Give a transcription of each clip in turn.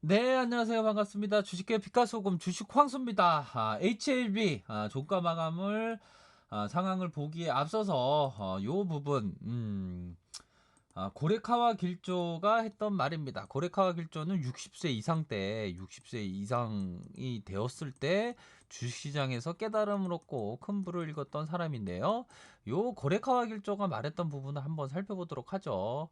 네, 안녕하세요. 반갑습니다. 주식회 빛과소금 주식 황수입니다. HLB 종가 마감을 상황을 보기에 앞서서 요 부분 고레카와 길조가 했던 말입니다. 고레카와 길조는 60세 이상 때, 60세 이상이 되었을 때 주식시장에서 깨달음을 얻고 큰 부를 읽었던 사람인데요. 요 고레카와 길조가 말했던 부분을 한번 살펴보도록 하죠.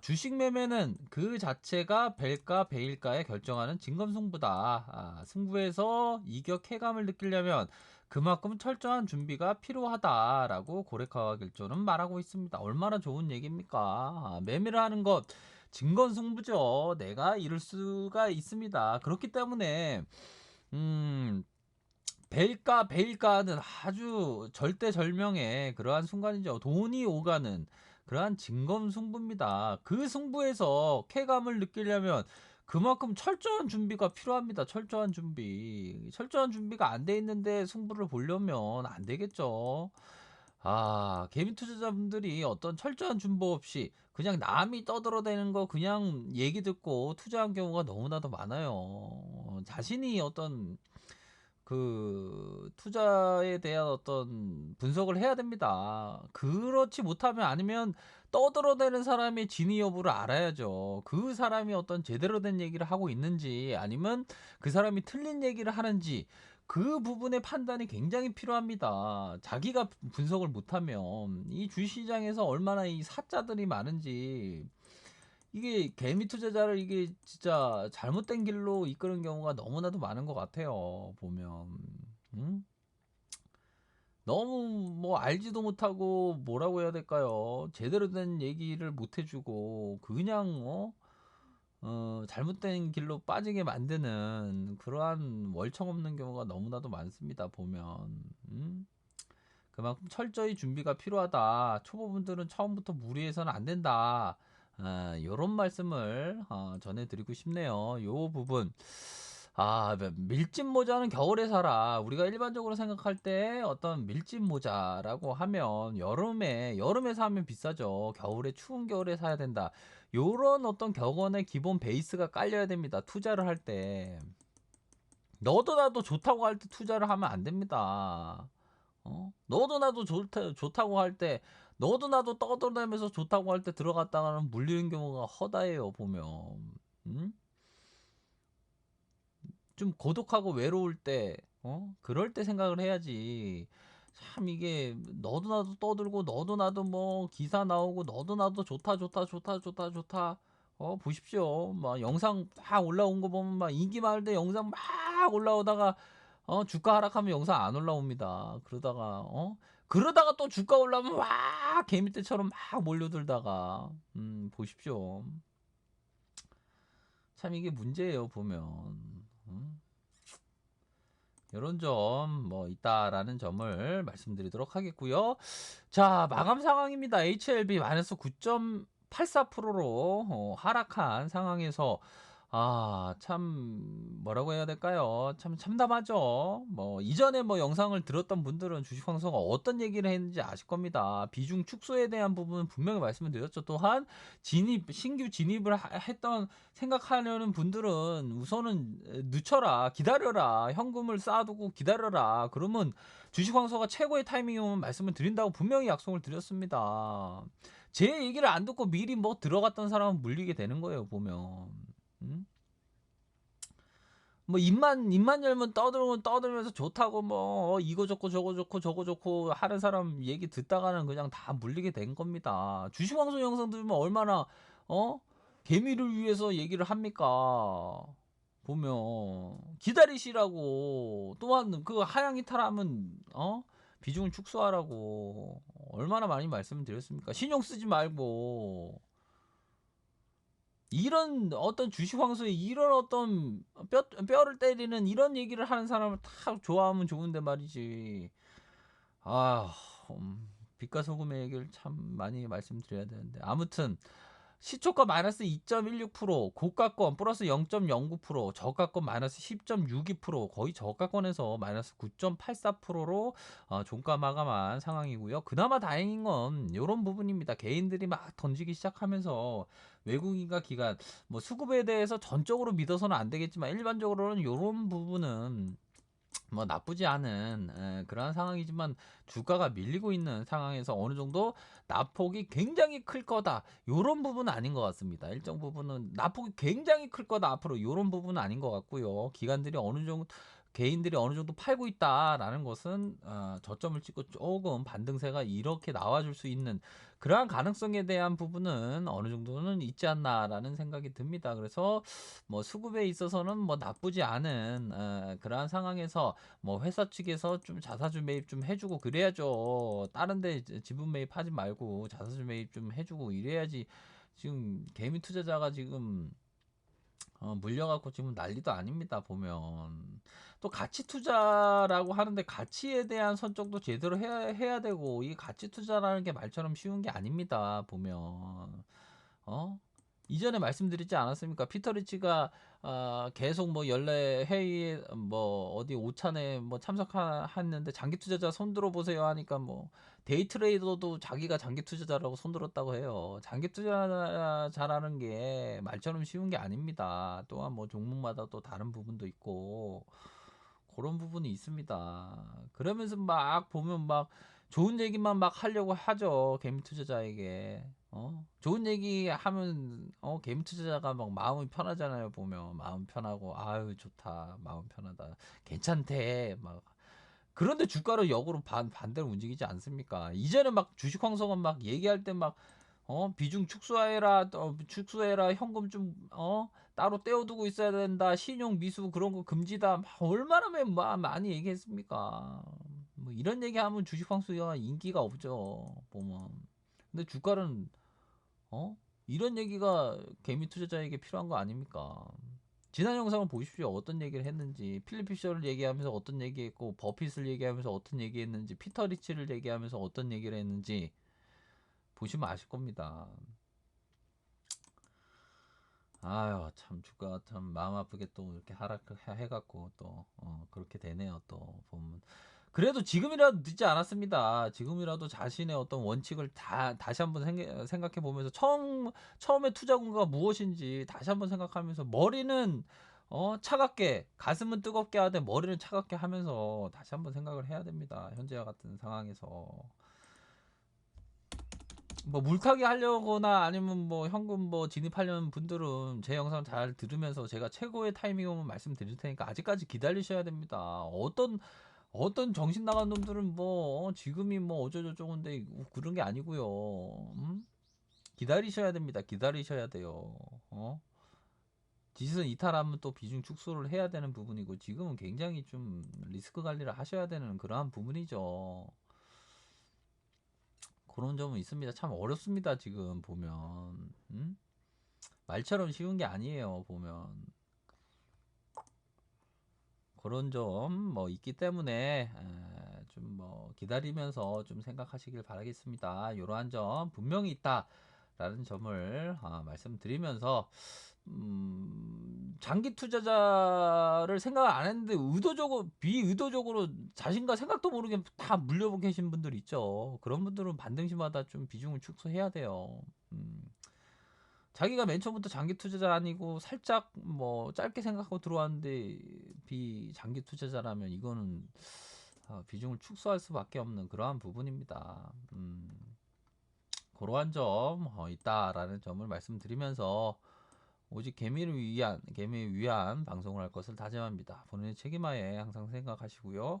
주식 매매는 그 자체가 벨가 배일가에 결정하는 진검승부다. 승부에서 이격 쾌감을 느끼려면 그만큼 철저한 준비가 필요하다라고 고레카와 길조는 말하고 있습니다. 얼마나 좋은 얘기입니까? 매매를 하는 것 진검승부죠. 내가 이룰 수가 있습니다. 그렇기 때문에 음, 벨가 베일가는 아주 절대절명의 그러한 순간이죠. 돈이 오가는 그러한 진검승부입니다. 그 승부에서 쾌감을 느끼려면 그만큼 철저한 준비가 필요합니다. 철저한 준비. 철저한 준비가 안 돼 있는데 승부를 보려면 안 되겠죠. 개미 투자자분들이 어떤 철저한 준비 없이 그냥 남이 떠들어대는 거 그냥 얘기 듣고 투자한 경우가 너무나도 많아요. 자신이 어떤 그 투자에 대한 어떤 분석을 해야 됩니다. 그렇지 못하면 아니면 떠들어대는 사람의 진위 여부를 알아야죠. 그 사람이 어떤 제대로 된 얘기를 하고 있는지 아니면 그 사람이 틀린 얘기를 하는지 그 부분의 판단이 굉장히 필요합니다. 자기가 분석을 못하면 이 주시장에서 얼마나 이 사자들이 많은지 이게 개미 투자자를 이게 진짜 잘못된 길로 이끄는 경우가 너무나도 많은 것 같아요. 보면 음? 너무 뭐 알지도 못하고 뭐라고 해야 될까요? 제대로 된 얘기를 못 해주고 그냥 잘못된 길로 빠지게 만드는 그러한 월청 없는 경우가 너무나도 많습니다. 보면 그만큼 철저히 준비가 필요하다. 초보분들은 처음부터 무리해서는 안 된다. 요런 말씀을 전해드리고 싶네요. 요 부분. 밀짚 모자는 겨울에 살아. 우리가 일반적으로 생각할 때 어떤 밀짚 모자라고 하면 여름에 사면 비싸죠. 겨울에 추운 겨울에 사야 된다. 요런 어떤 격언의 기본 베이스가 깔려야 됩니다. 투자를 할 때. 너도 나도 좋다고 할 때 투자를 하면 안 됩니다. 너도 나도 좋다고 할 때, 너도 나도 떠들어대면서 좋다고 할 때 들어갔다가는 물리는 경우가 허다해요, 보면. 음? 좀 고독하고 외로울 때, 그럴 때 생각을 해야지. 참 이게 너도 나도 떠들고 너도 나도 뭐 기사 나오고 너도 나도 좋다 좋다 좋다 좋다 좋다 보십시오 막 영상 막 올라온 거 보면 막 인기 많을 때 영상 막 올라오다가 주가 하락하면 영상 안 올라옵니다. 그러다가 또 주가 올라오면 와 개미떼처럼 막 몰려들다가 보십시오. 참 이게 문제예요 보면. 이런 점 뭐 있다라는 점을 말씀드리도록 하겠고요. 자, 마감 상황입니다. HLB 마이너스 9.84%로 하락한 상황에서 참 뭐라고 해야 될까요? 참 참담하죠. 뭐 이전에 뭐 영상을 들었던 분들은 주식 방송가 어떤 얘기를 했는지 아실 겁니다. 비중 축소에 대한 부분은 분명히 말씀을 드렸죠. 또한 신규 진입을 했던 생각하려는 분들은 우선은 늦춰라, 기다려라, 현금을 쌓아두고 기다려라. 그러면 주식 황소가 최고의 타이밍이 오면 말씀을 드린다고 분명히 약속을 드렸습니다. 제 얘기를 안 듣고 미리 뭐 들어갔던 사람은 물리게 되는 거예요, 보면. 음? 뭐 입만 열면 떠들면서 좋다고 뭐 이거 좋고 저거 좋고 저거 좋고 하는 사람 얘기 듣다가는 그냥 다 물리게 된 겁니다. 주식 방송 영상 들으면 얼마나 어 개미를 위해서 얘기를 합니까? 보면 기다리시라고 또한 그 하향 이탈하면 비중을 축소하라고 얼마나 많이 말씀을 드렸습니까? 신용 쓰지 말고 이런 어떤 주식 황소에 이런 어떤 뼈를 때리는 이런 얘기를 하는 사람을 다 좋아하면 좋은데 말이지. 아, 빛과 소금의 얘기를 참 많이 말씀드려야 되는데. 아무튼 시초가 마이너스 2.16%, 고가권 플러스 0.09%, 저가권 마이너스 10.62%, 거의 저가권에서 마이너스 9.84%로 종가 마감한 상황이고요. 그나마 다행인 건 이런 부분입니다. 개인들이 막 던지기 시작하면서 외국인과 기관, 뭐 수급에 대해서 전적으로 믿어서는 안 되겠지만 일반적으로는 이런 부분은 뭐 나쁘지 않은 그러한 상황이지만 주가가 밀리고 있는 상황에서 어느 정도 낙폭이 굉장히 클 거다 요런 부분은 아닌 것 같습니다. 일정 부분은 낙폭이 굉장히 클 거다 앞으로 요런 부분은 아닌 것 같고요. 기관들이 어느 정도 개인들이 어느 정도 팔고 있다라는 것은 저점을 찍고 조금 반등세가 이렇게 나와줄 수 있는 그러한 가능성에 대한 부분은 어느 정도는 있지 않나라는 생각이 듭니다. 그래서 뭐 수급에 있어서는 뭐 나쁘지 않은 그러한 상황에서 뭐 회사 측에서 좀 자사주 매입 좀 해주고 그래야죠. 다른데 지분 매입하지 말고 자사주 매입 좀 해주고 이래야지. 지금 개미 투자자가 지금 물려갖고 지금 난리도 아닙니다. 보면 또 가치 투자라고 하는데 가치에 대한 선정도 제대로 해야 되고 이 가치 투자라는 게 말처럼 쉬운 게 아닙니다. 보면 어? 이전에 말씀드리지 않았습니까? 피터 리치가 계속 뭐 연례 회의에 뭐 어디 오찬에 뭐 참석했는데 장기 투자자 손들어 보세요 하니까 뭐 데이 트레이더도 자기가 장기 투자자라고 손들었다고 해요. 장기 투자자라는 게 말처럼 쉬운 게 아닙니다. 또한 뭐 종목마다 또 다른 부분도 있고 그런 부분이 있습니다. 그러면서 막 보면 막 좋은 얘기만 막 하려고 하죠. 개미 투자자에게. 좋은 얘기 하면 개미 투자자가 막 마음이 편하잖아요. 보면 마음 편하고 아유 좋다. 마음 편하다. 괜찮대. 막 그런데 주가로 역으로 반대로 움직이지 않습니까? 이제는 막 주식 황성은 막 얘기할 때 막 비중 축소해라, 축소해라, 현금 좀, 따로 떼어두고 있어야 된다, 신용 미수 그런 거 금지다, 얼마나 많이 얘기했습니까? 뭐 이런 얘기하면 주식 황수가 인기가 없죠, 보면. 근데 주가는, 어? 이런 얘기가 개미 투자자에게 필요한 거 아닙니까? 지난 영상을 보십시오. 어떤 얘기를 했는지, 필립 피셔를 얘기하면서 어떤 얘기했고, 버핏을 얘기하면서 어떤 얘기했는지, 피터 리치를 얘기하면서 어떤 얘기를 했는지, 보시면 아실 겁니다. 아유 참 주가 참 마음 아프게 또 이렇게 하락해갖고 또 그렇게 되네요. 또 보면 그래도 지금이라도 늦지 않았습니다. 지금이라도 자신의 어떤 원칙을 다시 한번 생각해 보면서 처음에 투자 공부가 무엇인지 다시 한번 생각하면서 머리는 차갑게 가슴은 뜨겁게 하되 머리는 차갑게 하면서 다시 한번 생각을 해야 됩니다. 현재와 같은 상황에서 뭐 물타기 하려거나 아니면 뭐 현금 뭐 진입하려는 분들은 제 영상 잘 들으면서 제가 최고의 타이밍 오면 말씀드릴 테니까 아직까지 기다리셔야 됩니다. 어떤 정신 나간 놈들은 뭐 지금이 뭐 어쩌고저쩌고인데 그런 게 아니고요. 기다리셔야 됩니다. 기다리셔야 돼요. 지수는 이탈하면 또 비중 축소를 해야 되는 부분이고 지금은 굉장히 좀 리스크 관리를 하셔야 되는 그러한 부분이죠. 그런 점은 있습니다. 참 어렵습니다. 지금 보면 말처럼 쉬운 게 아니에요. 보면 그런 점 뭐 있기 때문에 좀 뭐 기다리면서 좀 생각하시길 바라겠습니다. 이러한 점 분명히 있다라는 점을 말씀드리면서 장기 투자자를 생각 안 했는데 의도적으로 비의도적으로 자신과 생각도 모르게 다 물려보고 계신 분들 있죠. 그런 분들은 반등시마다 좀 비중을 축소해야 돼요. 자기가 맨 처음부터 장기 투자자 아니고 살짝 뭐 짧게 생각하고 들어왔는데 비장기 투자자라면 이거는 비중을 축소할 수밖에 없는 그러한 부분입니다. 그러한 점 있다라는 점을 말씀드리면서 오직 개미를 위한 방송을 할 것을 다짐합니다. 본인의 책임하에 항상 생각하시고요.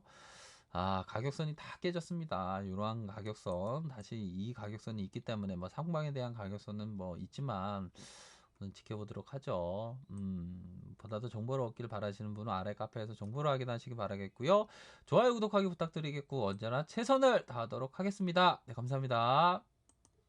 가격선이 다 깨졌습니다. 이러한 가격선, 다시 이 가격선이 있기 때문에 뭐 상방에 대한 가격선은 뭐 있지만 지켜보도록 하죠. 보다도 정보를 얻기를 바라시는 분은 아래 카페에서 정보를 확인하시기 바라겠고요. 좋아요, 구독하기 부탁드리겠고 언제나 최선을 다하도록 하겠습니다. 네, 감사합니다.